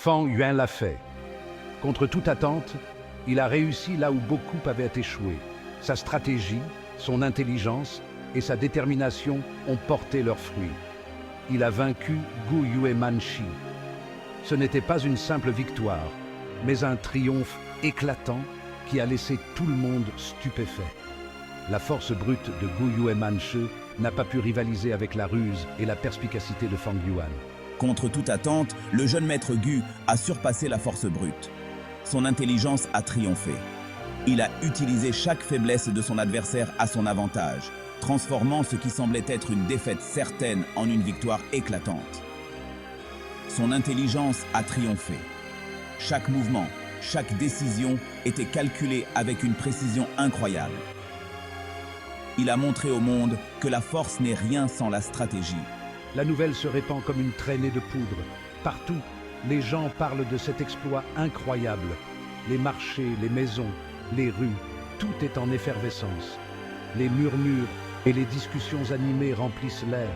Fang Yuan l'a fait. Contre toute attente, il a réussi là où beaucoup avaient échoué. Sa stratégie, son intelligence et sa détermination ont porté leurs fruits. Il a vaincu Gu Yuemanshi. Ce n'était pas une simple victoire, mais un triomphe éclatant qui a laissé tout le monde stupéfait. La force brute de Gu Yuemanshi n'a pas pu rivaliser avec la ruse et la perspicacité de Fang Yuan. Contre toute attente, le jeune maître Gu a surpassé la force brute. Son intelligence a triomphé. Il a utilisé chaque faiblesse de son adversaire à son avantage, transformant ce qui semblait être une défaite certaine en une victoire éclatante. Son intelligence a triomphé. Chaque mouvement, chaque décision était calculée avec une précision incroyable. Il a montré au monde que la force n'est rien sans la stratégie. La nouvelle se répand comme une traînée de poudre. Partout, les gens parlent de cet exploit incroyable. Les marchés, les maisons, les rues, tout est en effervescence. Les murmures et les discussions animées remplissent l'air.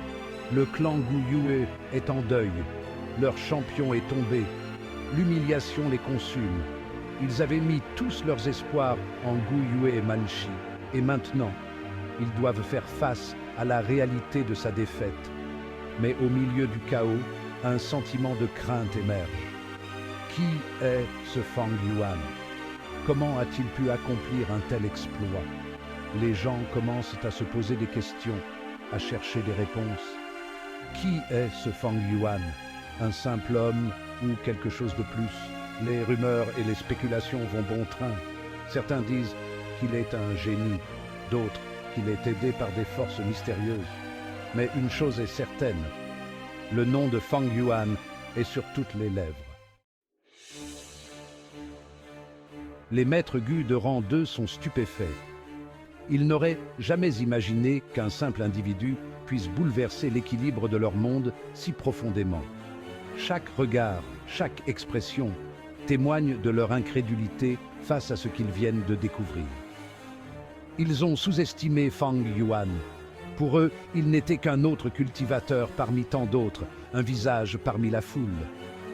Le clan Gu Yue est en deuil. Leur champion est tombé. L'humiliation les consume. Ils avaient mis tous leurs espoirs en Gu Yuemanshi. Et maintenant, ils doivent faire face à la réalité de sa défaite. Mais au milieu du chaos, un sentiment de crainte émerge. Qui est ce Fang Yuan? Comment a-t-il pu accomplir un tel exploit? Les gens commencent à se poser des questions, à chercher des réponses. Qui est ce Fang Yuan? Un simple homme ou quelque chose de plus? Les rumeurs et les spéculations vont bon train. Certains disent qu'il est un génie, d'autres qu'il est aidé par des forces mystérieuses. Mais une chose est certaine, le nom de Fang Yuan est sur toutes les lèvres. Les maîtres Gu de rang 2 sont stupéfaits. Ils n'auraient jamais imaginé qu'un simple individu puisse bouleverser l'équilibre de leur monde si profondément. Chaque regard, chaque expression témoigne de leur incrédulité face à ce qu'ils viennent de découvrir. Ils ont sous-estimé Fang Yuan. Pour eux, il n'était qu'un autre cultivateur parmi tant d'autres, un visage parmi la foule.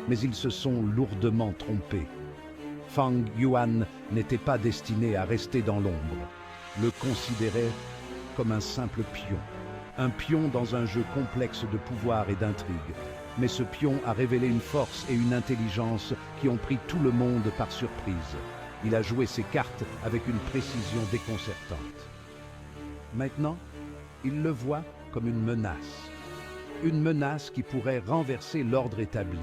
Mais ils se sont lourdement trompés. Fang Yuan n'était pas destiné à rester dans l'ombre. Le considérait comme un simple pion. Un pion dans un jeu complexe de pouvoir et d'intrigue. Mais ce pion a révélé une force et une intelligence qui ont pris tout le monde par surprise. Il a joué ses cartes avec une précision déconcertante. Maintenant, il le voit comme une menace. Une menace qui pourrait renverser l'ordre établi.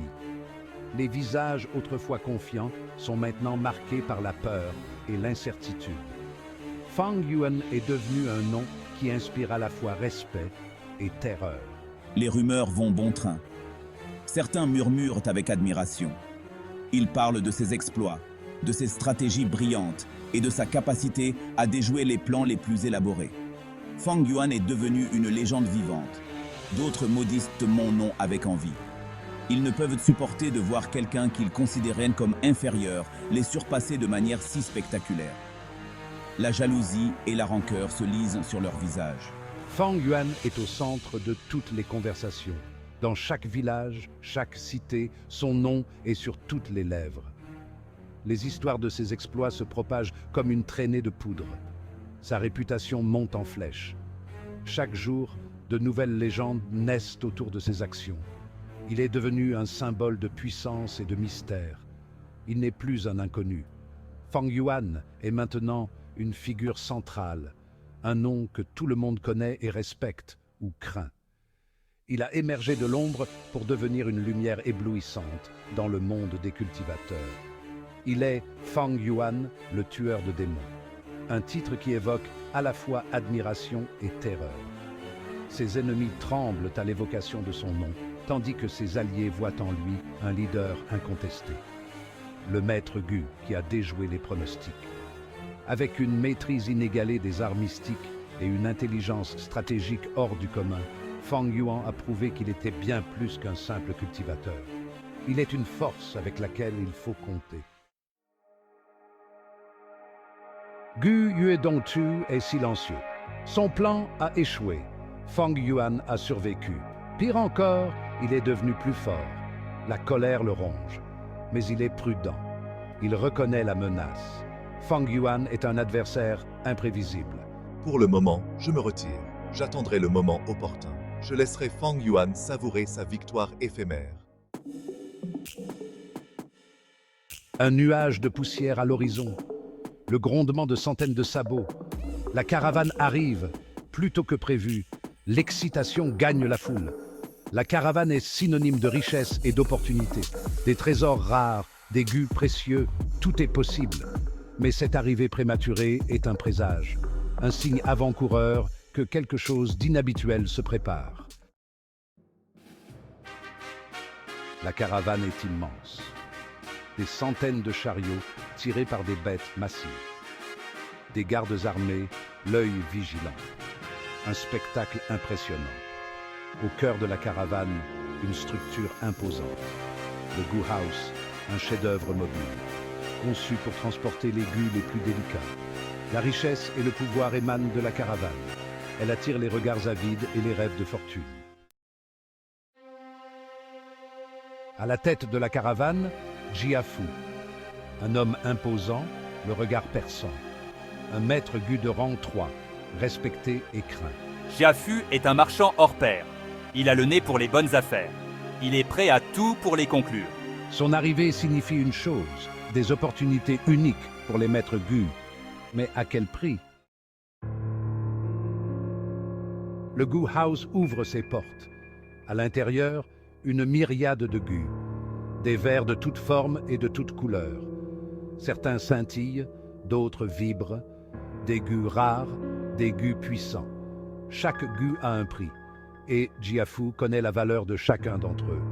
Les visages autrefois confiants sont maintenant marqués par la peur et l'incertitude. Fang Yuan est devenu un nom qui inspire à la fois respect et terreur. Les rumeurs vont bon train. Certains murmurent avec admiration. Ils parlent de ses exploits, de ses stratégies brillantes et de sa capacité à déjouer les plans les plus élaborés. Fang Yuan est devenu une légende vivante. D'autres maudissent mon nom avec envie. Ils ne peuvent supporter de voir quelqu'un qu'ils considéraient comme inférieur les surpasser de manière si spectaculaire. La jalousie et la rancœur se lisent sur leurs visages. Fang Yuan est au centre de toutes les conversations. Dans chaque village, chaque cité, son nom est sur toutes les lèvres. Les histoires de ses exploits se propagent comme une traînée de poudre. Sa réputation monte en flèche. Chaque jour, de nouvelles légendes naissent autour de ses actions. Il est devenu un symbole de puissance et de mystère. Il n'est plus un inconnu. Fang Yuan est maintenant une figure centrale, un nom que tout le monde connaît et respecte ou craint. Il a émergé de l'ombre pour devenir une lumière éblouissante dans le monde des cultivateurs. Il est Fang Yuan, le tueur de démons. Un titre qui évoque à la fois admiration et terreur. Ses ennemis tremblent à l'évocation de son nom, tandis que ses alliés voient en lui un leader incontesté. Le maître Gu qui a déjoué les pronostics. Avec une maîtrise inégalée des arts mystiques et une intelligence stratégique hors du commun, Fang Yuan a prouvé qu'il était bien plus qu'un simple cultivateur. Il est une force avec laquelle il faut compter. Gu Yuedongtu est silencieux. Son plan a échoué. Fang Yuan a survécu. Pire encore, il est devenu plus fort. La colère le ronge. mais il est prudent. Il reconnaît la menace. Fang Yuan est un adversaire imprévisible. Pour le moment, je me retire. J'attendrai le moment opportun. Je laisserai Fang Yuan savourer sa victoire éphémère. Un nuage de poussière à l'horizon. Le grondement de centaines de sabots. La caravane arrive. Plus tôt que prévu, l'excitation gagne la foule. La caravane est synonyme de richesse et d'opportunité. Des trésors rares, des gus précieux, tout est possible. Mais cette arrivée prématurée est un présage, un signe avant-coureur que quelque chose d'inhabituel se prépare. La caravane est immense. Des centaines de chariots tirés par des bêtes massives. Des gardes armés, l'œil vigilant. Un spectacle impressionnant. Au cœur de la caravane, une structure imposante. Le Gu House, un chef-d'œuvre mobile, conçu pour transporter les gus les plus délicats. La richesse et le pouvoir émanent de la caravane. Elle attire les regards avides et les rêves de fortune. À la tête de la caravane, Jia Fu, un homme imposant, le regard perçant. Un maître gu de rang 3, respecté et craint. Jia Fu est un marchand hors pair. Il a le nez pour les bonnes affaires. Il est prêt à tout pour les conclure. Son arrivée signifie une chose, des opportunités uniques pour les maîtres gu. Mais à quel prix? Le Gu House ouvre ses portes. À l'intérieur, une myriade de gus. Des vers de toutes formes et de toutes couleurs. Certains scintillent, d'autres vibrent. Des gus rares, des gus puissants. Chaque gu a un prix. Et Jia Fu connaît la valeur de chacun d'entre eux.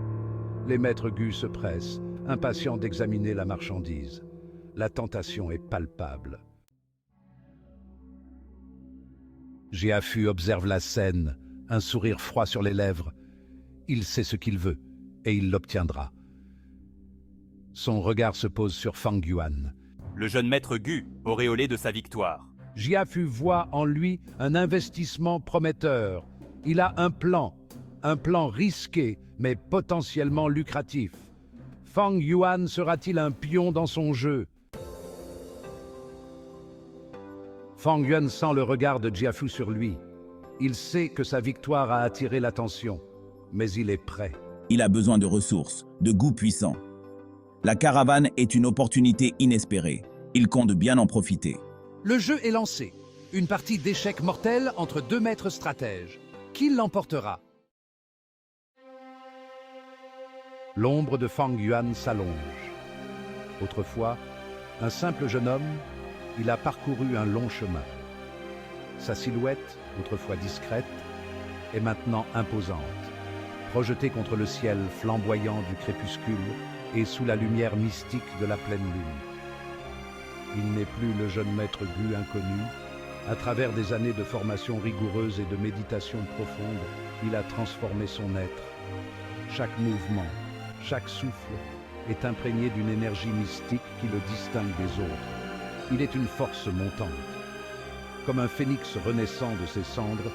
Les maîtres gus se pressent, impatients d'examiner la marchandise. La tentation est palpable. Jia Fu observe la scène, un sourire froid sur les lèvres. Il sait ce qu'il veut, et il l'obtiendra. Son regard se pose sur Fang Yuan. Le jeune maître gu, auréolé de sa victoire. Jia Fu voit en lui un investissement prometteur. Il a un plan risqué, mais potentiellement lucratif. Fang Yuan sera-t-il un pion dans son jeu? Fang Yuan sent le regard de Jia Fu sur lui. Il sait que sa victoire a attiré l'attention, mais il est prêt. Il a besoin de ressources, de goûts puissants. La caravane est une opportunité inespérée. Il compte bien en profiter. Le jeu est lancé. Une partie d'échecs mortels entre deux maîtres stratèges. Qui l'emportera? L'ombre de Fang Yuan s'allonge. Autrefois, un simple jeune homme, il a parcouru un long chemin. Sa silhouette, autrefois discrète, est maintenant imposante, projetée contre le ciel flamboyant du crépuscule et sous la lumière mystique de la pleine lune. Il n'est plus le jeune maître gu inconnu. À travers des années de formation rigoureuse et de méditation profonde, il a transformé son être. Chaque mouvement, chaque souffle est imprégné d'une énergie mystique qui le distingue des autres. Il est une force montante. Comme un phénix renaissant de ses cendres,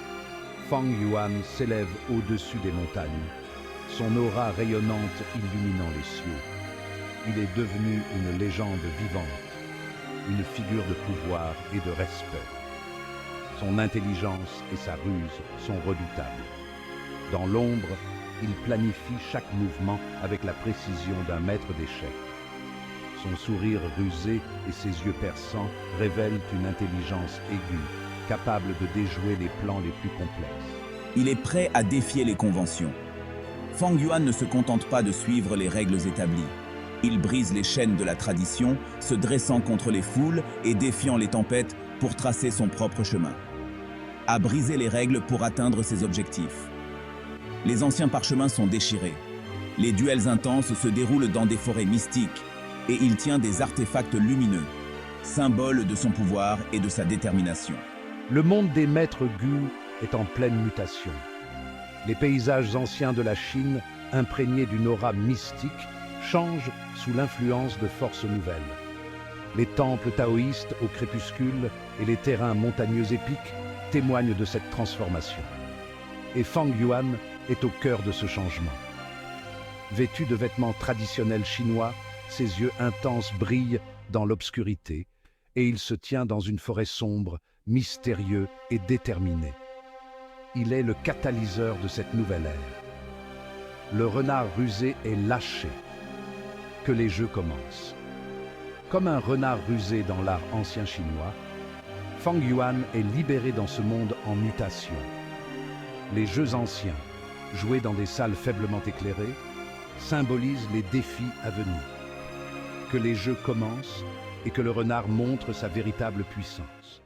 Fang Yuan s'élève au-dessus des montagnes, son aura rayonnante illuminant les cieux. Il est devenu une légende vivante, une figure de pouvoir et de respect. Son intelligence et sa ruse sont redoutables. Dans l'ombre, il planifie chaque mouvement avec la précision d'un maître d'échecs. Son sourire rusé et ses yeux perçants révèlent une intelligence aiguë, capable de déjouer les plans les plus complexes. Il est prêt à défier les conventions. Fang Yuan ne se contente pas de suivre les règles établies. Il brise les chaînes de la tradition, se dressant contre les foules et défiant les tempêtes pour tracer son propre chemin. À briser les règles pour atteindre ses objectifs. Les anciens parchemins sont déchirés. Les duels intenses se déroulent dans des forêts mystiques et il tient des artefacts lumineux, symboles de son pouvoir et de sa détermination. Le monde des maîtres gu est en pleine mutation. Les paysages anciens de la Chine, imprégnés d'une aura mystique, changent sous l'influence de forces nouvelles. Les temples taoïstes au crépuscule et les terrains montagneux épiques témoignent de cette transformation. Et Fang Yuan est au cœur de ce changement. Vêtu de vêtements traditionnels chinois, Ses yeux intenses brillent dans l'obscurité et il se tient dans une forêt sombre, mystérieux et déterminé. Il est le catalyseur de cette nouvelle ère. Le renard rusé est lâché. Que les jeux commencent. Comme un renard rusé dans l'art ancien chinois, Fang Yuan est libéré dans ce monde en mutation. Les jeux anciens, joués dans des salles faiblement éclairées, symbolisent les défis à venir. Que les jeux commencent et que le renard montre sa véritable puissance.